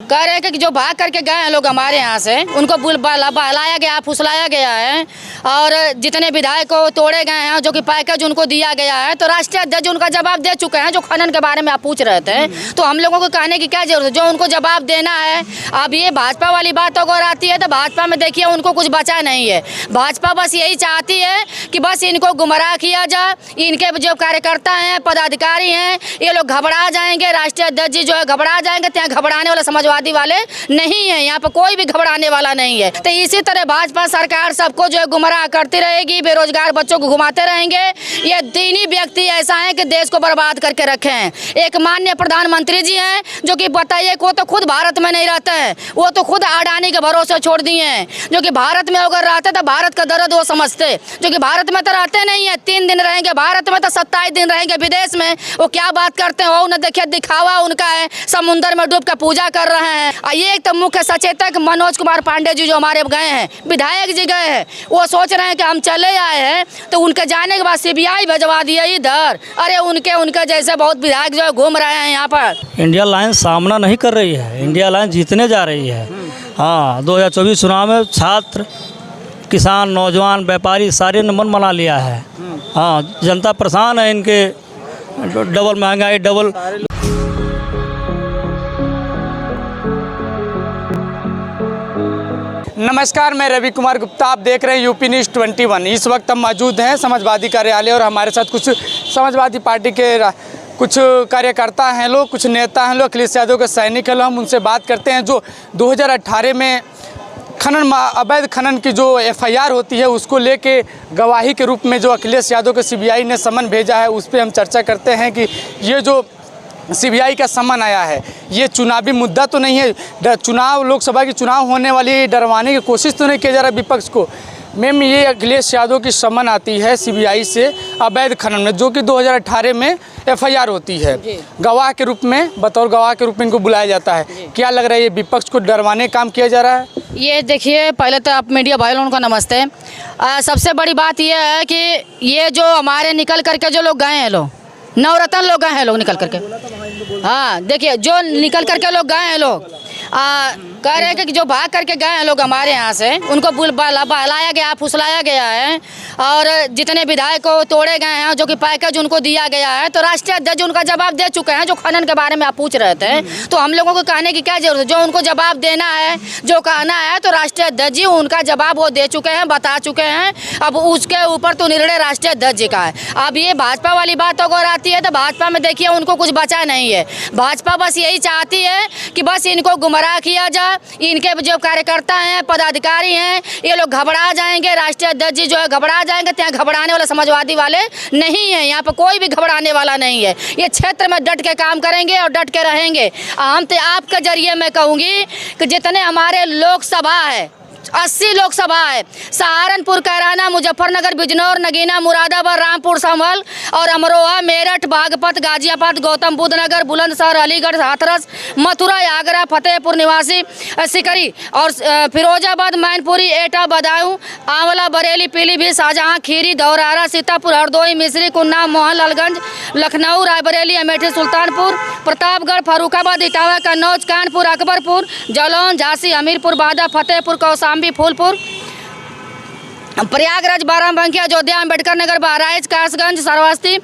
कह रहे हैं कि जो भाग करके गए हैं लोग हमारे यहाँ से, उनको बहलाया गया, फुसलाया गया है और जितने विधायक को तोड़े गए हैं, जो कि पैकेज उनको दिया गया है, तो राष्ट्रीय अध्यक्ष उनका जवाब दे चुके हैं। जो खनन के बारे में आप पूछ रहे थे, तो हम लोगों को कहने की क्या जरूरत है, जो उनको जवाब देना है। अब ये भाजपा वाली बात अगर आती है तो भाजपा में देखिए उनको कुछ बचा नहीं है। भाजपा बस यही चाहती है कि बस इनको गुमराह किया जाए, इनके जो कार्यकर्ता हैं, पदाधिकारी हैं, ये लोग घबरा जाएंगे। राष्ट्रीय अध्यक्ष जी जो है घबरा जाएंगे। ત્યાં घबराने वाला समाजवादी वाले नहीं है, यहाँ पर कोई भी घबराने वाला नहीं है। तो इसी तरह भाजपा सरकार सबको जो है गुमराह करती रहेगी, बेरोजगार बच्चों को घुमाते रहेंगे। ये दीनी व्यक्ति ऐसा है कि देश को बर्बाद करके रखे हैं। एक माननीय प्रधानमंत्री जी हैं जो कि बताइए वो तो खुद भारत में नहीं रहते हैं, वो तो खुद अडानी के भरोसे छोड़ दिए हैं। जो कि भारत में अगर रहते तो भारत का दर्द वो समझते, जो कि भारत में तो रहते नहीं है। 3 दिन रहेंगे भारत में तो 27 दिन रहेंगे विदेश में। वो क्या बात करते हैं, वो न देखिए दिखावा उनका है, समुंदर में डूब कर पूजा कर रहे हैं। ये एक तो मुख्य सचेतक मनोज कुमार पांडे जी जो हमारे गए हैं, विधायक जी गए हैं, वो सोच रहे हैं कि हम चले आए हैं तो उनके जाने के बाद CBI भिजवा दिया इधर। अरे उनके जैसे बहुत विधायक जो है घूम रहे हैं यहाँ पर। इंडिया अलायंस सामना नहीं कर रही है, इंडिया अलायंस जीतने जा रही है। हाँ, 2024 चुनाव में छात्र, किसान, नौजवान, व्यापारी सारे ने मन बना लिया है। हाँ, जनता परेशान है, इनके डबल महंगाई, डबल। नमस्कार, मैं रवि कुमार गुप्ता, आप देख रहे हैं यूपी न्यूज़ 21। इस वक्त हम मौजूद हैं समाजवादी कार्यालय और हमारे साथ कुछ समाजवादी पार्टी के कुछ कार्यकर्ता हैं लोग, कुछ नेता हैं लोग, अखिलेश यादव के सैनिक हैं लोग। हम उनसे बात करते हैं जो 2018 में अवैध खनन की जो FIR होती है उसको लेके गवाही के रूप में जो अखिलेश यादव के CBI ने समन भेजा है, उस पर हम चर्चा करते हैं कि ये जो CBI का समन आया है ये चुनावी मुद्दा तो नहीं है। चुनाव, लोकसभा की चुनाव होने वाली, डरवाने की कोशिश तो नहीं किया जा रहा विपक्ष को। मैम, ये अखिलेश यादव की समन आती है CBI से अवैध खनन में, जो कि 2018 में FIR होती है। गवाह के रूप में, बतौर गवाह के रूप में इनको बुलाया जाता है। क्या लग रहा है, ये विपक्ष को डरवाने काम किया जा रहा है? ये देखिए, पहले तो आप मीडिया भाइयों को नमस्ते। सबसे बड़ी बात यह है कि ये जो हमारे निकल करके जो लोग गए हैं, लोग नवरत्न लोग गए हैं, लोग निकल करके। हाँ, देखिए जो निकल करके लोग गए हैं, लोग कह रहे हैं कि जो भाग करके गए हैं लोग हमारे यहाँ से, उनको बहलाया गया, फुसलाया गया है और जितने विधायक को तोड़े गए हैं, जो कि पैकेज उनको दिया गया है, तो राष्ट्रीय अध्यक्ष उनका जवाब दे चुके हैं। जो खनन के बारे में आप पूछ रहे थे, तो हम लोगों को कहने की क्या जरूरत है, जो उनको जवाब देना है, जो कहना है, तो राष्ट्रीय अध्यक्ष जी उनका जवाब वो दे चुके हैं, बता चुके हैं। अब उसके ऊपर तो निर्णय राष्ट्रीय अध्यक्ष जी का है। अब ये भाजपा वाली बात अगर आती है तो भाजपा में देखिए उनको कुछ बचा नहीं है। भाजपा बस यही चाहती है कि बस इनको गुमराह किया जाए, इनके जो कार्यकर्ता हैं, पदाधिकारी हैं, ये लोग घबरा जाएंगे। राष्ट्रीय अध्यक्ष जी जो है घबरा जाएंगे। ત્યાં घबराने वाला समाजवादी वाले नहीं है, यहाँ पर कोई भी घबराने वाला नहीं है। ये क्षेत्र में डट के काम करेंगे और डट के रहेंगे। हम तो आपके जरिए मैं कहूँगी कि जितने हमारे लोकसभा है, 80 लोकसभा है, सहारनपुर, कैराना, मुजफ्फरनगर, बिजनौर, नगीना, मुरादाबाद, रामपुर, संभल और अमरोहा, मेरठ, बागपत, गाजियाबाद, गौतम बुद्ध नगर, बुलंदशहर, अलीगढ़, हाथरस, मथुरा, आगरा, फतेहपुर निवासी, सिकरी और फिरोजाबाद, मैनपुरी, एटा, बदायूं, आंवला, बरेली, पीलीभीत, शाहजहां, खीरी, धौरहरा, सीतापुर, हरदोई, मिश्री, कुन्ना, मोहनलालगंज, लखनऊ, रायबरेली, अमेठी, सुल्तानपुर, प्रतापगढ़, फरुखाबाद, इटावा, कन्नौज, कानपुर, अकबरपुर, जालौन, झांसी, हमीरपुर, बादा, फतेहपुर, कौशाम्बी, फूलपुर, प्रयागराज, बाराबंकी, अयोध्या, अम्बेडकर नगर, बहराइच, कासगंज, श्रावस्ती,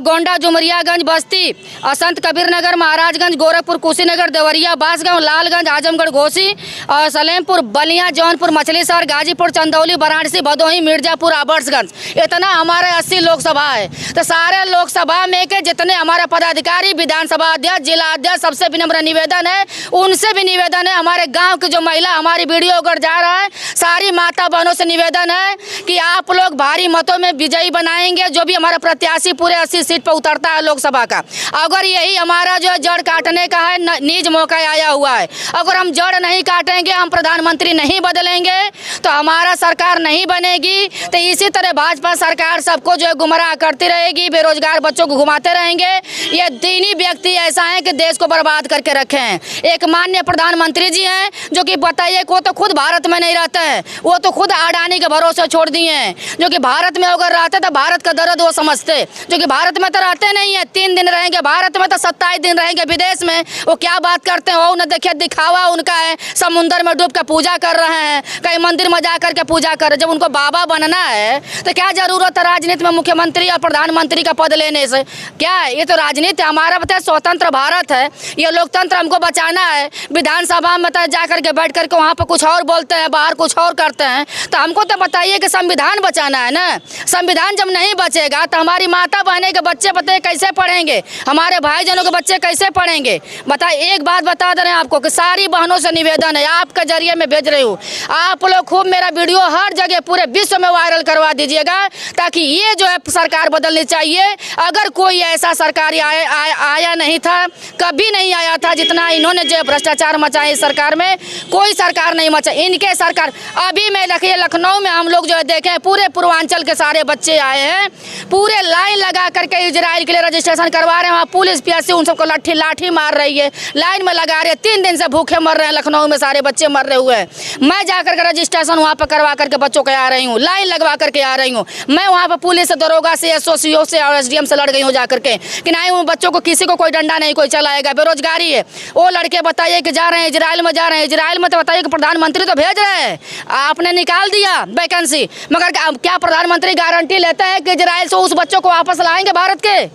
गोंडा, जुमरियागंज, बस्ती, संत कबीर नगर, महाराजगंज, गोरखपुर, कुशीनगर, देवरिया, बांसगांव, लालगंज, आजमगढ़, घोसी और सलेमपुर, बलिया, जौनपुर, मछली शहर, गाजीपुर, चंदौली, वाराणसी, भदोही, मिर्जापुर, आबर्सगंज। इतना हमारे 80 लोकसभा है। तो सारे लोकसभा में के जितने हमारे पदाधिकारी, विधानसभा अध्यक्ष, जिला अध्यक्ष, सबसे विनम्र निवेदन है, उनसे भी निवेदन है, हमारे गाँव की जो महिला हमारी वीडियो अगर जा रहा है, सारी माता बहनों से निवेदन है कि आप लोग भारी मतों में विजयी बनाएंगे जो भी हमारा प्रत्याशी पूरे 80 सीट पर उतरता है लोकसभा का। अगर यही हमारा जो है जड़ काटने का है, नीज मौका आया हुआ है। अगर हम जड़ नहीं काटेंगे, हम प्रधानमंत्री नहीं बदलेंगे, तो हमारा सरकार नहीं बनेगी। तो इसी तरह भाजपा सरकार सबको जो है गुमराह करती रहेगी, बेरोजगार बच्चों को घुमाते रहेंगे। ये दीनी व्यक्ति ऐसा है कि देश को बर्बाद करके रखे हैं। एक माननीय प्रधानमंत्री जी हैं जो कि बताइए वो तो खुद भारत में नहीं रहते हैं, वो तो खुद अडानी के भरोसे से छोड़ दिए हैं। जो कि भारत में अगर रहते तो भारत का दर्द वो समझते, जो कि भारत में तो रहते नहीं है। 3 दिन रहेंगे भारत में तो 27 दिन रहेंगे विदेश में। वो क्या बात करते हैं, वो न देखिए दिखावा उनका है, समुंदर में डूब कर पूजा कर रहे हैं, कहीं मंदिर में जा करके पूजा कर रहे। जब उनको बाबा बनना है तो क्या जरूरत है राजनीति में मुख्यमंत्री और प्रधानमंत्री का पद लेने से? क्या है ये? तो राजनीति हमारा बताए स्वतंत्र भारत है, ये लोकतंत्र हमको बचाना है। विधानसभा में तो जा करके बैठ करके वहाँ पर कुछ और बोलते हैं, बाहर कुछ और करते हैं। तो हमको तो बताइए कि संविधान बचाना है ना। संविधान जब नहीं बचेगा तो हमारी माता बहने के बच्चे बताइए कैसे पढ़ेंगे, हमारे भाईजनों के बच्चे कैसे पढ़ेंगे? बताइए। एक बात बता दे रहे हैं आपको कि सारी बहनों से निवेदन है, आपके जरिए मैं भेज रही हूँ, आप लोग खूब मेरा वीडियो हर जगह पूरे विश्व में वायरल करवा दीजिएगा, ताकि ये जो है सरकार बदलनी चाहिए। अगर कोई ऐसा सरकार आया नहीं था, कभी नहीं आया था जितना इन्होंने जो भ्रष्टाचार मचाया इस सरकार में, कोई सरकार नहीं मचा। इनके सरकार अभी मैं देखिए लखनऊ में हम लोग जो है देखे पूरे पूर्वांचल के सारे बच्चे आए हैं, पूरे लाइन लगा करके इजराइल के लिए रजिस्ट्रेशन करवा रहे हैं। वहाँ पुलिस पीएससी उन सबको लाठी मार रही है, लाइन में लगा रहे हैं। 3 दिन से भूखे मर रहे हैं, लखनऊ में सारे बच्चे मर रहे हुए हैं। मैं जा करके रजिस्ट्रेशन वहाँ पर करवा करके बच्चों के आ रही हूँ, लाइन लगवा करके आ रही हूँ। मैं वहाँ पर पुलिस से, दरोगा से, एसओ से और एसडीएम से लड़ गई हूँ जा करके कि नहीं उन बच्चों को किसी को कोई डंडा नहीं कोई चलाएगा, बेरोजगारी है। वो लड़के बताइए कि जा रहे हैं इजराइल में, जा रहे हैं इजराइल में, तो बताइए कि प्रधानमंत्री तो भेज रहे हैं, आपने निकाल दिया वैकेंसी, मगर क्या प्रधानमंत्री गारंटी लेता है कि इजराइल से उस बच्चों को वापस लाएंगे भारत के?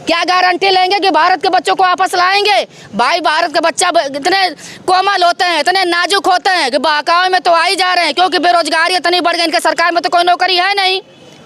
क्या गारंटी लेंगे कि भारत के बच्चों को वापस लाएंगे? भाई भारत के बच्चा इतने कोमल होते हैं, इतने नाजुक होते हैं कि बहकावे में तो आ ही जा रहे हैं, क्योंकि बेरोजगारी इतनी बढ़ गई। इनके सरकार में तो कोई नौकरी है नहीं,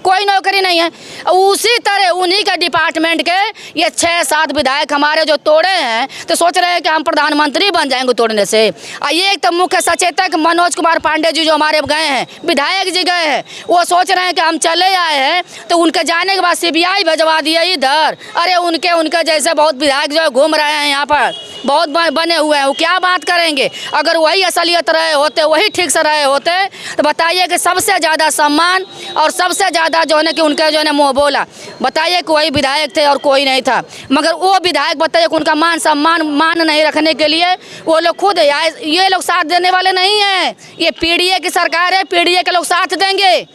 कोई नौकरी नहीं है। उसी तरह उन्हीं के डिपार्टमेंट के ये 6-7 विधायक हमारे जो तोड़े हैं, तो सोच रहे हैं कि हम प्रधानमंत्री बन जाएंगे तोड़ने से। और ये एक तो मुख्य सचेतक मनोज कुमार पांडे जी जो हमारे गए हैं, विधायक जी गए हैं, वो सोच रहे हैं कि हम चले आए हैं तो उनके जाने के बाद CBI भिजवा दिया इधर। अरे उनके जैसे बहुत विधायक जो घूम रहे हैं यहाँ पर, बहुत बने हुए हैं, वो क्या बात करेंगे? अगर वही असलियत रहे होते, वही ठीक से रहे होते, तो बताइए कि सबसे ज़्यादा सम्मान और सबसे ज़्यादा जो है कि उनका जो है मुँह बोला, बताइए कि वही विधायक थे और कोई नहीं था। मगर वो विधायक बताइए कि उनका मान सम्मान नहीं रखने के लिए वो लोग खुद ये लोग साथ देने वाले नहीं हैं। ये पीडीए की सरकार है, पीडीए के लोग साथ देंगे।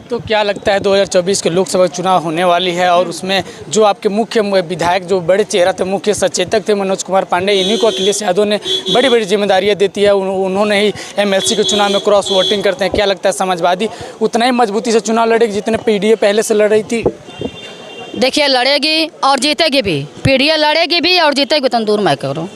तो क्या लगता है 2024 के लोकसभा चुनाव होने वाली है और उसमें जो आपके मुख्य विधायक जो बड़े चेहरा थे, मुख्य सचेतक थे मनोज कुमार पांडे, इन्हीं को अखिलेश यादव ने बड़ी बड़ी जिम्मेदारियां देती है। उन्होंने ही MLC के चुनाव में क्रॉस वोटिंग करते हैं। क्या लगता है समाजवादी उतना ही मजबूती से चुनाव लड़ेगी जितने पीडीए पहले से लड़ रही थी? देखिए लड़ेगी और जीतेगी भी, पीडीए लड़ेगी भी और जीतेगी। तुम दूर मैं करो,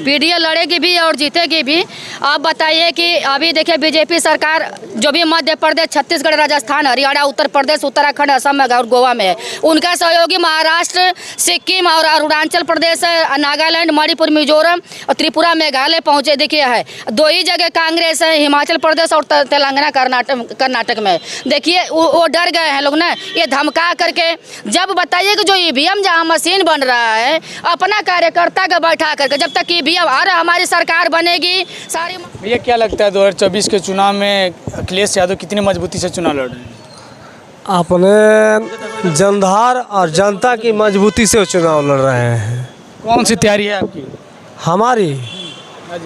पीडीए लड़ेगी भी और जीतेगी भी। आप बताइए कि अभी देखिए बीजेपी सरकार जो भी मध्य प्रदेश, छत्तीसगढ़, राजस्थान, हरियाणा, उत्तर प्रदेश, उत्तराखंड, असम और गोवा में है, उनका सहयोगी महाराष्ट्र, सिक्किम और अरुणाचल प्रदेश, नागालैंड, मणिपुर, मिजोरम और त्रिपुरा, मेघालय पहुँचे। देखिए है 2 ही जगह कांग्रेस है, हिमाचल प्रदेश और तेलंगाना, कर्नाटक में। देखिए वो डर गए हैं लोग ना, ये धमका करके। जब बताइए कि जो EVM जहाँ मशीन बन रहा है, अपना कार्यकर्ता का बैठा करके, जब तक EVM और हमारी सरकार बनेगी सारी। भैया क्या लगता है 2024 के चुनाव में अखिलेश यादव कितनी मजबूती से चुनाव लड़ रहे हैं? अपने जनधार और जनता की मजबूती से चुनाव लड़ रहे हैं। कौन सी तैयारी है आपकी?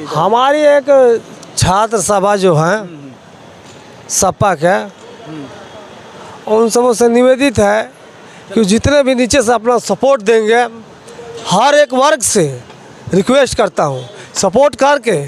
हमारी एक छात्र सभा जो है सपा के, उन सबों से निवेदित है कि जितने भी नीचे से अपना सपोर्ट देंगे, हर एक वर्ग से रिक्वेस्ट करता हूँ सपोर्ट करके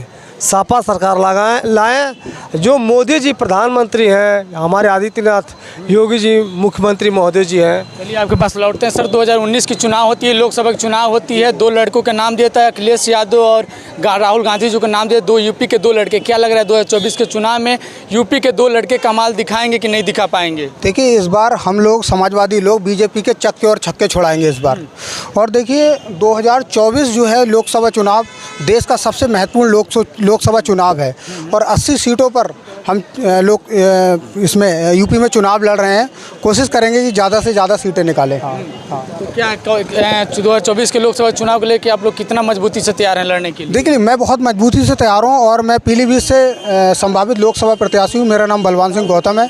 सपा सरकार लाएं। जो मोदी जी प्रधानमंत्री हैं, हमारे आदित्यनाथ योगी जी मुख्यमंत्री महोदय जी हैं। चलिए आपके पास लौटते हैं सर। 2019 की चुनाव होती है, लोकसभा की चुनाव होती है, 2 लड़कों के नाम देता है, अखिलेश यादव और राहुल गांधी जी का नाम दिया, 2 यूपी के 2 लड़के। क्या लग रहा है 2024 के चुनाव में यूपी के 2 लड़के कमाल दिखाएंगे कि नहीं दिखा पाएंगे? देखिए इस बार हम लोग समाजवादी लोग बीजेपी के चक्के और छक्के छोड़ाएंगे इस बार। और देखिए 2024 जो है लोकसभा चुनाव देश का सबसे महत्वपूर्ण लोकसभा चुनाव है और 80 सीटों पर हम लोग इसमें यूपी में चुनाव लड़ रहे हैं। कोशिश करेंगे कि ज़्यादा से ज़्यादा सीटें निकालें। तो क्या 2024 के लोकसभा चुनाव को लेकर आप लोग कितना मजबूती से तैयार हैं लड़ने के लिए? देखिए मैं बहुत मजबूती से तैयार हूँ और मैं पीलीभीत से संभावित लोकसभा प्रत्याशी हूँ। मेरा नाम बलवान सिंह गौतम है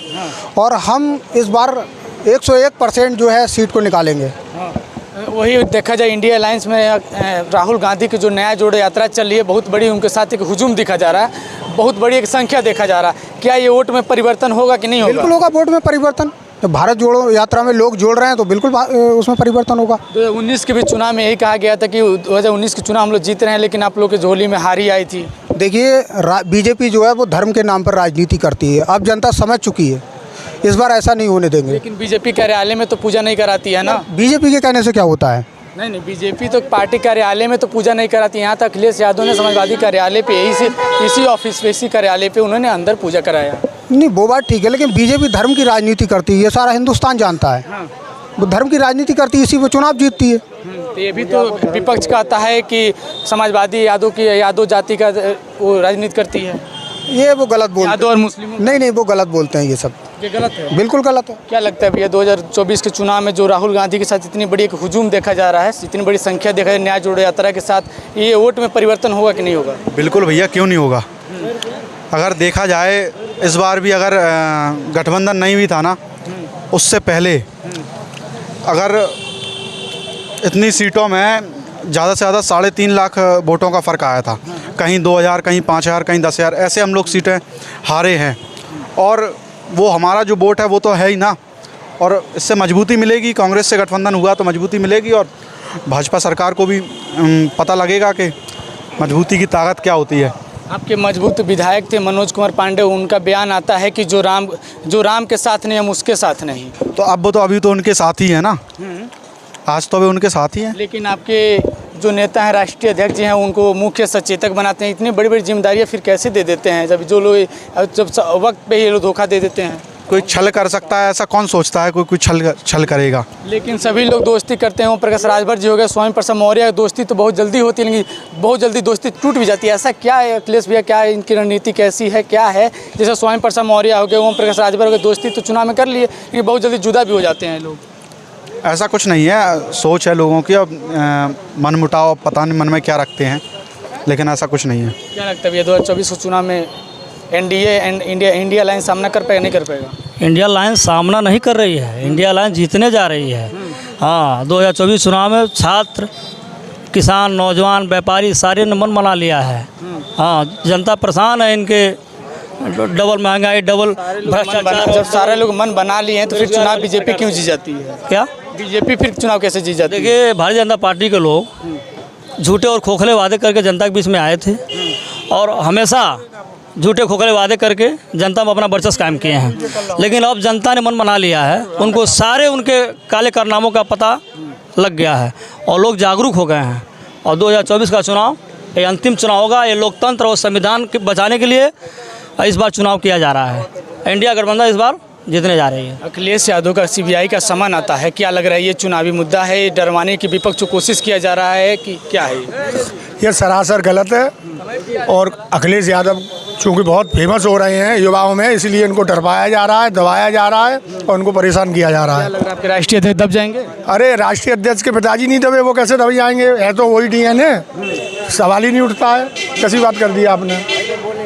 और हम इस बार 101% जो है सीट को निकालेंगे। वही देखा जाए इंडिया अलायंस में राहुल गांधी की जो नया जोड़े यात्रा चल रही है, बहुत बड़ी उनके साथ एक हुजूम दिखा जा रहा है। बहुत बड़ी एक संख्या देखा जा रहा है। क्या ये वोट में परिवर्तन होगा कि नहीं होगा? बिल्कुल होगा वोट में परिवर्तन। तो भारत जोड़ो यात्रा में लोग जोड़ रहे हैं तो बिल्कुल उसमें परिवर्तन होगा। 2019 के भी चुनाव में यही कहा गया था कि 2019 के चुनाव हम लोग जीत रहे हैं, लेकिन आप लोग की झोली में हारी आई थी। देखिए बीजेपी जो है वो धर्म के नाम पर राजनीति करती है। अब जनता समझ चुकी है, इस बार ऐसा नहीं होने देंगे। लेकिन बीजेपी कार्यालय में तो पूजा नहीं कराती है ना? बीजेपी के कहने से क्या होता है? नहीं, बीजेपी तो पार्टी कार्यालय में तो पूजा नहीं कराती। यहाँ तक अखिलेश यादव ने समाजवादी कार्यालय पे इसी ऑफिस पे, इसी कार्यालय पे उन्होंने अंदर पूजा कराया। नहीं, वो बात ठीक है, लेकिन बीजेपी धर्म की राजनीति करती है, ये सारा हिंदुस्तान जानता है। हाँ। वो धर्म की राजनीति करती है, इसी वो चुनाव जीतती है। तो ये भी तो विपक्ष कहता है कि समाजवादी यादव जाति का वो राजनीति करती है। ये वो गलत बोलते यादव और मुस्लिम नहीं, वो गलत बोलते हैं ये सब। ये गलत है, बिल्कुल गलत है। क्या लगता है भैया 2024 के चुनाव में जो राहुल गांधी के साथ इतनी बड़ी एक हुजूम देखा जा रहा है, इतनी बड़ी संख्या देखा है न्याय जोड़ो यात्रा के साथ, ये वोट में परिवर्तन होगा कि नहीं होगा? बिल्कुल भैया, क्यों नहीं होगा। अगर देखा जाए इस बार भी अगर गठबंधन नहीं भी था ना, उससे पहले अगर इतनी सीटों में ज़्यादा से ज़्यादा 3.5 लाख वोटों का फ़र्क आया था। कहीं 2000, कहीं 5000, कहीं 10,000, ऐसे हम लोग सीटें हारे हैं। और वो हमारा जो वोट है वो तो है ही ना, और इससे मजबूती मिलेगी। कांग्रेस से गठबंधन हुआ तो मजबूती मिलेगी, और भाजपा सरकार को भी पता लगेगा कि मजबूती की ताकत क्या होती है। आपके मजबूत विधायक थे मनोज कुमार पांडे, उनका बयान आता है कि जो राम के साथ नहीं हम उसके साथ नहीं। तो अब वो तो अभी तो उनके साथ ही है ना, आज तो वे उनके साथ ही हैं। लेकिन आपके जो नेता हैं, राष्ट्रीय अध्यक्ष जी हैं, उनको मुख्य सचेतक बनाते हैं। इतनी बड़ी बड़ी जिम्मेदारियां फिर कैसे दे देते हैं जब वक्त पे ये लोग धोखा दे देते हैं? कोई छल कर सकता है, ऐसा कौन सोचता है कोई छल करेगा? लेकिन सभी लोग दोस्ती करते हैं। ओम प्रकाश राजभर जी हो गए, स्वामी प्रसाद मौर्य, दोस्ती तो बहुत जल्दी होती है, लेकिन बहुत जल्दी दोस्ती टूट भी जाती है। ऐसा क्या है अखिलेश भैया, क्या इनकी रणनीति कैसी है, क्या है? जैसे स्वामी प्रसाद मौर्य हो गए, ओम प्रकाश राजभर हो गए, दोस्ती तो चुनाव में कर लिए, लेकिन बहुत जल्दी जुदा भी हो जाते हैं लोग। ऐसा कुछ नहीं है, सोच है लोगों की। अब मन मुटाव पता नहीं मन में क्या रखते हैं, लेकिन ऐसा कुछ नहीं है। क्या लगता है भैया 2024 के चुनाव में एनडीए एंड इंडिया लाइन सामना कर पाएगा, नहीं कर पाएगा? इंडिया लाइन सामना नहीं कर रही है, इंडिया लाइन जीतने जा रही है। हाँ, 2024 चुनाव में छात्र, किसान, नौजवान, व्यापारी सारे ने मन बना लिया है। हाँ, जनता परेशान है इनके डबल महंगाई, डबल भ्रष्टाचार। जब सारे लोग मन बना लिए हैं तो फिर चुनाव बीजेपी क्यों जीत जाती है? क्या बीजेपी फिर चुनाव कैसे जीत जाती है? देखिए, भारतीय जनता पार्टी के लोग झूठे और खोखले वादे करके जनता के बीच में आए थे, और हमेशा झूठे खोखले वादे करके जनता में अपना वर्चस्व कायम किए हैं। लेकिन अब जनता ने मन बना लिया है, उनको सारे उनके काले कारनामों का पता लग गया है और लोग जागरूक हो गए हैं। और 2024 का चुनाव ये अंतिम चुनाव होगा। ये लोकतंत्र और संविधान के बचाने के लिए इस बार चुनाव किया जा रहा है। इंडिया गठबंधन इस बार जीतने जा रही है। अखिलेश यादव का सीबीआई का सामान आता है, क्या लग रहा है ये चुनावी मुद्दा है, डरवाने की विपक्ष को कोशिश किया जा रहा है कि क्या है? ये सरासर गलत है। और अखिलेश यादव चूँकि बहुत फेमस हो रहे हैं युवाओं में, इसलिए इनको डरवाया जा रहा है, दबाया जा रहा है और उनको परेशान किया जा रहा है। लग रहा है आपके राष्ट्रीय अध्यक्ष दब जाएंगे? अरे राष्ट्रीय अध्यक्ष के पिताजी नहीं दबे, वो कैसे दब जाएंगे? है तो वही डीएनए, सवाल ही नहीं उठता है। कैसी बात कर दी आपने?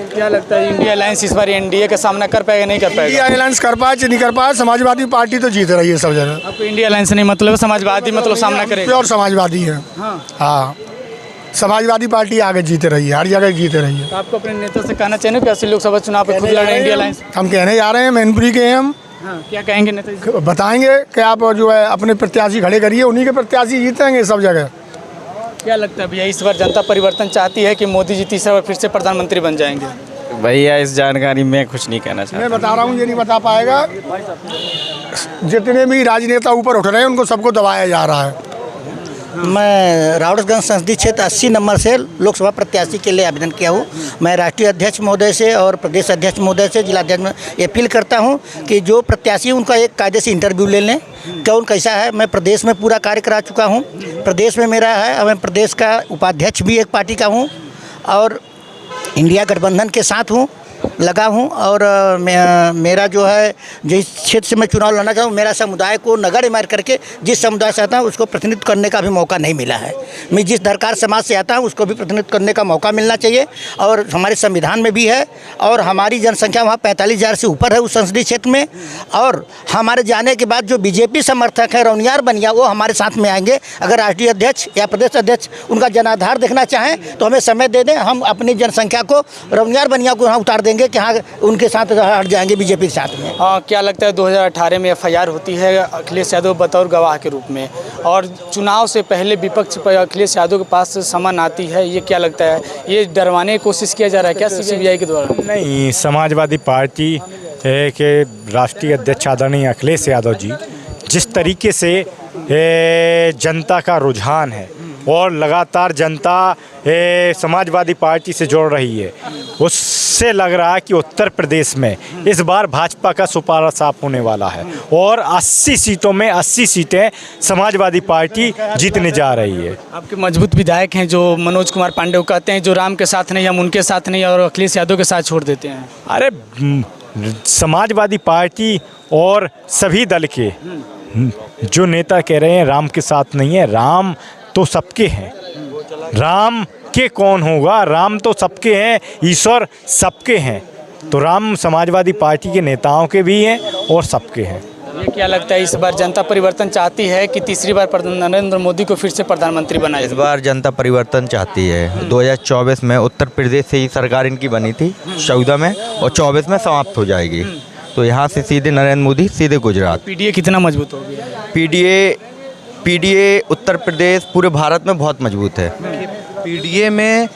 क्या लगता है इंडिया अलायंस इस बार एनडीए का सामना कर पाएगा, नहीं कर पाएगा? इंडिया अलायंस कर पाए नहीं कर पाए, समाजवादी पार्टी तो जीत रही है सब जगह। आपको इंडिया अलायंस नहीं मतलब समाजवादी मतलब सामना करेगा? प्योर समाजवादी है। हाँ, समाजवादी पार्टी आगे जीत रही है, हर जगह जीत रही है। तो आपको अपने नेता से कहना चाहिए कि ऐसे लोकसभा चुनाव पर खुद लड़े इंडिया अलायंस? हम कहने जा रहे हैं, मैनपुरी के हैं हम। हाँ, क्या कहेंगे नेता जी? बताएंगे कि आप जो है अपने प्रत्याशी खड़े करिए, उन्हीं के प्रत्याशी जीतेंगे सब जगह। क्या लगता है भैया इस बार जनता परिवर्तन चाहती है कि मोदी जी तीसरा बार फिर से प्रधानमंत्री बन जाएंगे? भैया इस जानकारी में कुछ नहीं कहना चाहता। मैं बता रहा हूँ, ये नहीं बता पाएगा। जितने भी राजनेता ऊपर उठ रहे हैं उनको सबको दबाया जा रहा है। मैं रावटगंज संसदीय क्षेत्र 80 नंबर से लोकसभा प्रत्याशी के लिए आवेदन किया हूँ। मैं राष्ट्रीय अध्यक्ष महोदय से और प्रदेश अध्यक्ष महोदय से, जिला अध्यक्ष में अपील करता हूँ कि जो प्रत्याशी उनका एक कायदे से इंटरव्यू ले लें, कौन कैसा है। मैं प्रदेश में पूरा कार्य करा चुका हूँ, प्रदेश में मेरा है, मैं प्रदेश का उपाध्यक्ष भी एक पार्टी का हूँ और इंडिया गठबंधन के साथ हूँ लगा हूं और मेरा जो है जिस क्षेत्र से मैं चुनाव लड़ना चाहूँ, मेरा समुदाय को नगर मार करके जिस समुदाय से आता हूँ उसको प्रतिनिधित्व करने का भी मौका नहीं मिला है। मैं जिस धरकार समाज से आता हूँ उसको भी प्रतिनिधित्व करने का मौका मिलना चाहिए और हमारे संविधान में भी है और हमारी जनसंख्या वहाँ 45,000 से ऊपर है उस संसदीय क्षेत्र में। और हमारे जाने के बाद जो बीजेपी समर्थक है रौनियार बनिया, वो हमारे साथ में आएंगे। अगर राष्ट्रीय अध्यक्ष या प्रदेश अध्यक्ष उनका जनाधार देखना चाहें तो हमें समय दे दें, हम अपनी जनसंख्या को रौनियार बनिया को यहाँ उतार देंगे कि हाँ उनके साथ हट जाएंगे बीजेपी के साथ में। हाँ, क्या लगता है 2018 में FIR होती है अखिलेश यादव बतौर गवाह के रूप में और चुनाव से पहले विपक्ष पर अखिलेश यादव के पास समन आती है, ये क्या लगता है, ये डरवाने की कोशिश किया जा रहा है क्या CBI के द्वारा? नहीं, समाजवादी पार्टी के राष्ट्रीय अध्यक्ष आदरणीय अखिलेश यादव जी जिस तरीके से जनता का रुझान है और लगातार जनता समाजवादी पार्टी से जोड़ रही है, उससे लग रहा है कि उत्तर प्रदेश में इस बार भाजपा का सुपारा साफ होने वाला है और 80 सीटों में 80 सीटें समाजवादी पार्टी जीतने जा रही है। आपके मजबूत विधायक हैं जो मनोज कुमार पांडे को कहते हैं जो राम के साथ नहीं हम उनके साथ नहीं और अखिलेश यादव के साथ छोड़ देते हैं। अरे समाजवादी पार्टी और सभी दल के जो नेता कह रहे हैं राम के साथ नहीं है, राम तो सबके हैं। राम के कौन होगा, राम तो सबके हैं, ईश्वर सबके हैं। तो राम समाजवादी पार्टी के नेताओं के भी हैं और सबके हैं। ये क्या लगता है इस बार जनता परिवर्तन चाहती है कि तीसरी बार नरेंद्र मोदी को फिर से प्रधानमंत्री बनाए? इस बार जनता परिवर्तन चाहती है। 2024 में उत्तर प्रदेश से ही सरकार इनकी बनी थी 14 में और 24 में समाप्त हो जाएगी। तो यहाँ से सीधे नरेंद्र मोदी सीधे गुजरात। PDA कितना मजबूत होगी? PDA उत्तर प्रदेश पूरे भारत में बहुत मजबूत है। PDA में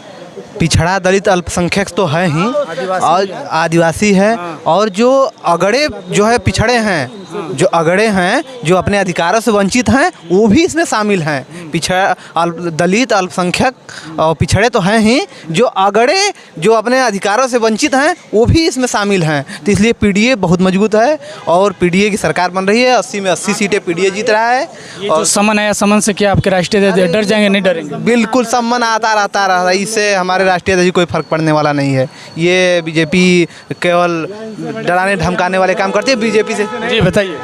पिछड़ा दलित अल्पसंख्यक तो है ही और आदिवासी है और जो अगड़े जो है पिछड़े हैं, जो अगड़े हैं जो अपने अधिकारों से वंचित हैं वो भी इसमें शामिल हैं। पिछड़ा दलित अल्पसंख्यक और पिछड़े तो हैं ही, जो अगड़े जो अपने अधिकारों से वंचित हैं वो भी इसमें शामिल हैं। तो इसलिए PDA बहुत मजबूत है और PDA की सरकार बन रही है। 80 में 80 सीटें PDA जीत रहा है। और समन आया, समन से क्या आपके राष्ट्रीय अध्यक्ष डर जाएंगे? नहीं डरेंगे? बिल्कुल सम्मान आता रहता है, इससे हमारे राष्ट्रीय अध्यक्ष कोई फर्क पड़ने वाला नहीं है। ये बीजेपी केवल डराने धमकाने वाले काम करती है बीजेपी से। जी बताइए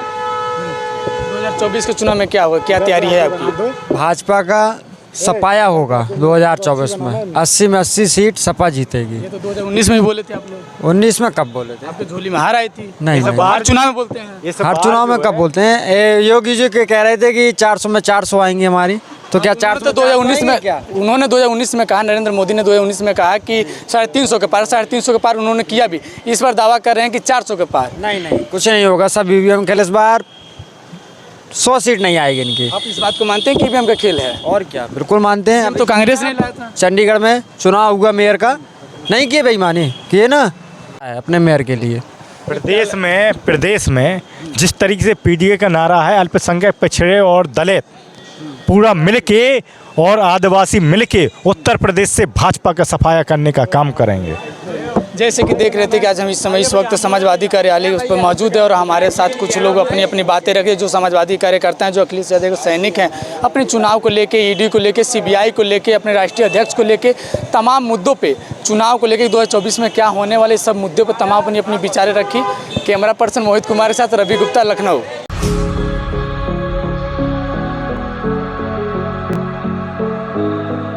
2024 के चुनाव में क्या होगा, क्या तैयारी है आपकी? भाजपा का सपाया होगा 2024 में 80 में 80 सीट सपा जीतेगी। ये तो 2019 में ही बोले थे आप लोग। 19 में कब बोले थे? आपके झोली में हार आई थी। नहीं, हर चुनाव में बोलते हैं। हर चुनाव में कब बोलते हैं? योगी जी के कह रहे थे कि 400 में 400 आएंगी हमारी, तो क्या 400? तो 2019 में क्या उन्होंने 2019 में कहा, नरेंद्र मोदी ने 2019 में कहा कि 350 के पार, 350 के पार उन्होंने किया भी। इस बार दावा कर रहे हैं कि 400 के पार। नहीं, कुछ नहीं होगा। सब EVM खेल, इस बार 100 सीट नहीं आएगी इनकी। आप इस बात को मानते हैं कि EVM का खेल है? और क्या, बिल्कुल मानते हैं। तो कांग्रेस ने लाया था चंडीगढ़ में चुनाव हुआ मेयर का, नहीं किए बेईमानी किए ना अपने मेयर के लिए। प्रदेश में जिस तरीके से PDA का नारा है, अल्पसंख्यक पिछड़े और दलित पूरा मिलके और आदिवासी मिलके उत्तर प्रदेश से भाजपा का सफाया करने का काम करेंगे। जैसे कि देख रहे थे कि आज हम इस वक्त समाजवादी कार्यालय उस पर मौजूद है और हमारे साथ कुछ लोग अपनी अपनी बातें रखे जो समाजवादी कार्यकर्ता हैं, जो अखिलेश यादव के सैनिक हैं, अपने चुनाव को लेके, ED को लेके, CBI को लेके, अपने राष्ट्रीय अध्यक्ष को लेके, तमाम मुद्दों पे, चुनाव को लेके 2024 में क्या होने वाले सब मुद्दों पर तमाम अपनी अपनी विचारें रखी। कैमरा पर्सन मोहित कुमार के साथ रवि गुप्ता, लखनऊ।